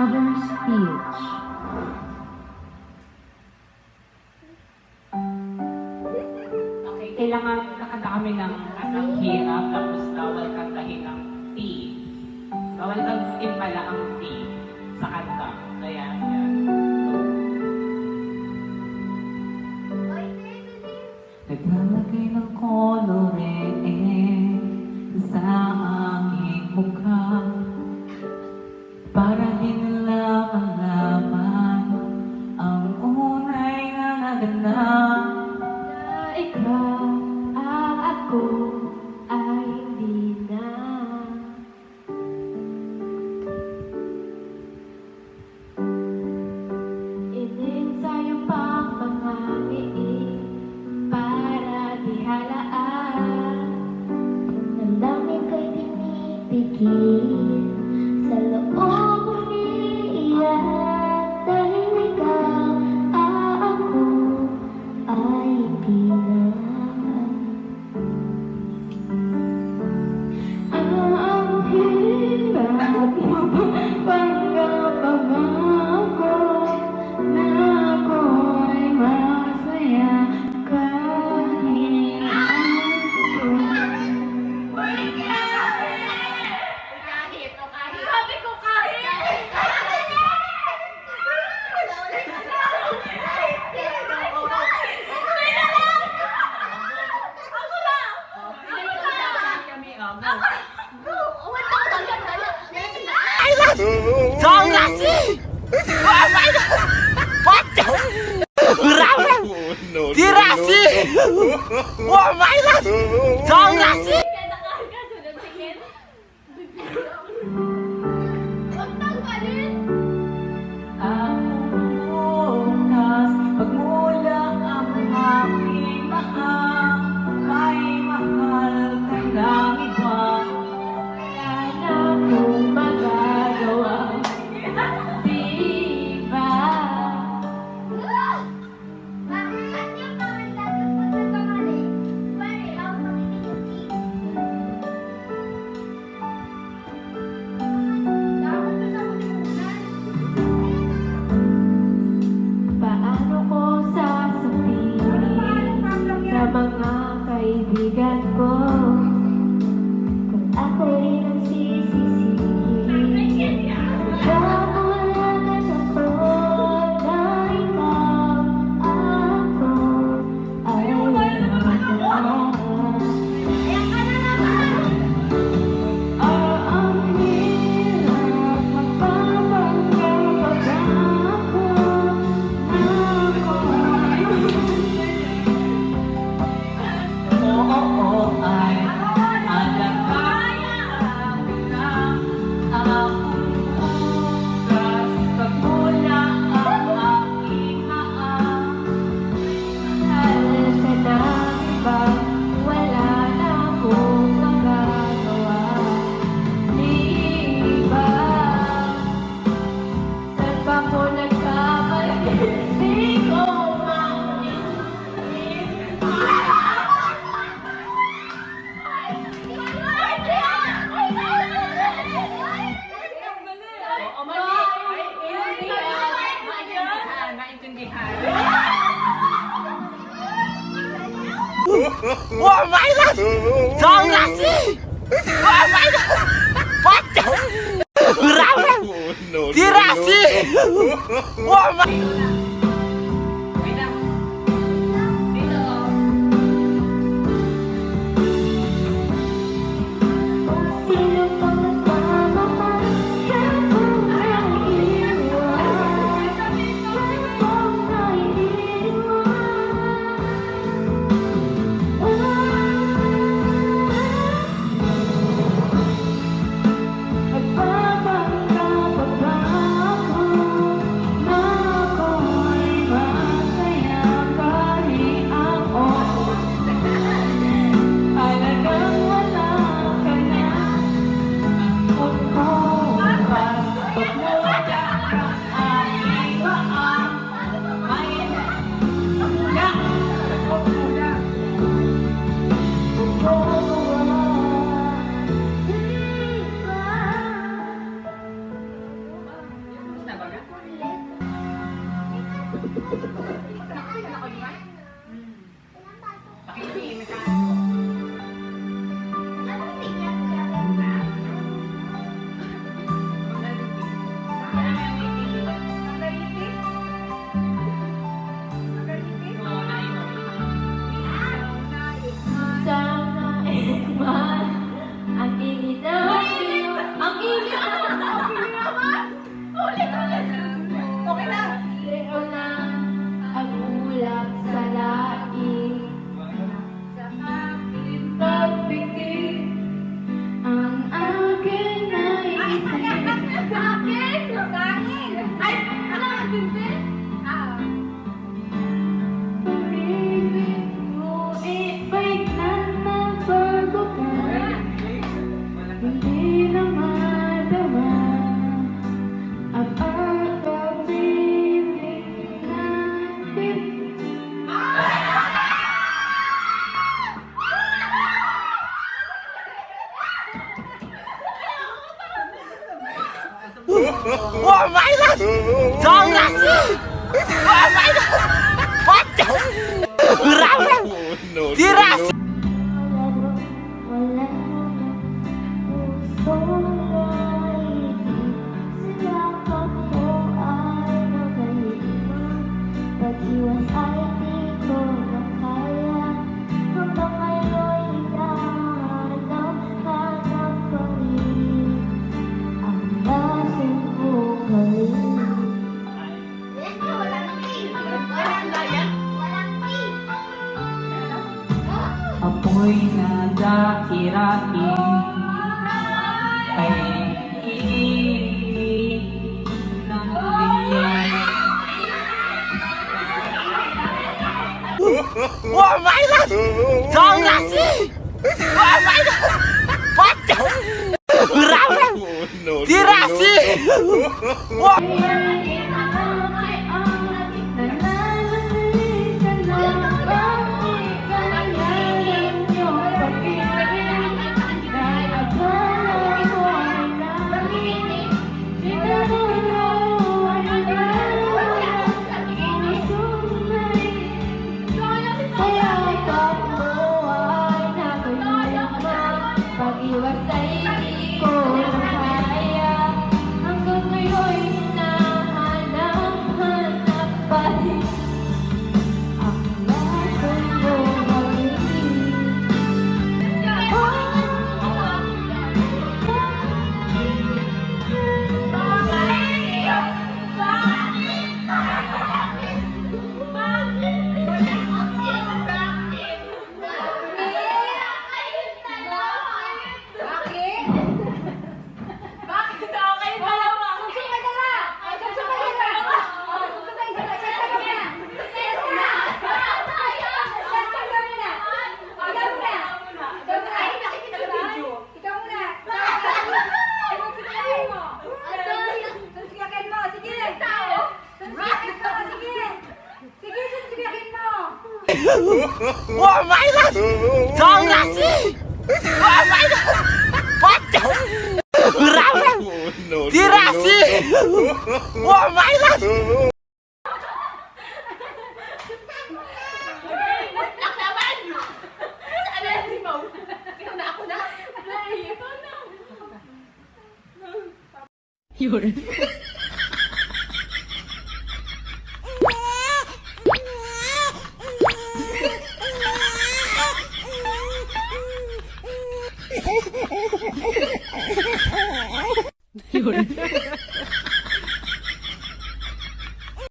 another speech. Okay, kailangan kakanta kami ng asang hirap, tapos bawal kantahin ng T. Bawal kantahin pala ang T sa kanta. Kaya, yan. Naglalagay ng kolore sa aking mukha para di nila malaman ang unay na naganap. Na ikaw, ako ay hindi na. Ininsayo pang mga iig para di halaan. Damdamin ko'y pinipigil sa loob umiiyak dahil ikaw, ako ay hindi na. Ang hirap pagkapangako na ako'y masaya kahit Sabi ko kahit! 정가씨! 맞죠? 브라운! 디라씨! 와 마이라! 정가씨! Kaya nakakasunod si Ken. Huwag tanggalin! Ang bukas, pagmula ang aking mahal, may mahal ka ng iba. wala na akong magagawa. Di ba? Bakit yung pangalan mo sa pangalan? Pwede ako makikinig. Dapat na sa kulimunan. Paano ko sasabihin sa mga kaibigan ko kung ako rin ang sisisihin? Namulagan ako na ikaw, ako ay wala na. Ayan ka na naman! Ang hirap magpapagkapag ako na ako'y Oo, ay alam ka na ang bukas, pagmula ang aking mahal. mahal ka ng iba, wala na akong magagawa. Di ba? Saan pa ko nagkamali? Di ko 와 마이라! 정가씨! 와 마이라! 맞죠? 브라운! 디라씨! 와 마이라! Sino pang nagmamahal? Siya pong naiiwan. Siya pong naiiwan. Magpapagkapag ako na ako'y Hindi. Ah. Pag-ibig mo iba'y nagbabago ka. Hindi na madama ang pag-ibig natin. Oh my God! Sobrang Oh my God! What the? Grabe! Tiras! Wala puso ay sinakap mo ay magaliman. Pag-iwas ay di ko makaya. Hanggang ngayon hanap pa rin ang lasing buhay. Walang pin. Walang gaya. Walang pin. Apoy na dakirain ay iinig ng liyan. Oh my God! Sobrang Oh my God! What the? Grabe! Tiras! Oh! Pag-iwas ay di ko makaya. Hanggang ngayon hinahanap pa rin ang lasing buhay. Bakit? Okay, dalawa. Susunod ka na. Susunod ka na. Susunod ka na. Test ka muna. Test ka na. Test ka muna. Ikaw muna. Ay, nakikita ko video. Ikaw muna. Susunod mo. Susunod mo. Sige. Susunod mo. Sige. Sige, susunod mo. Oh my God! Sobrang Oh my God! What the? Grabe! Tiras! Oh my God! Naklaban! Saan na si Mau? Ikaw na ako na. Yun.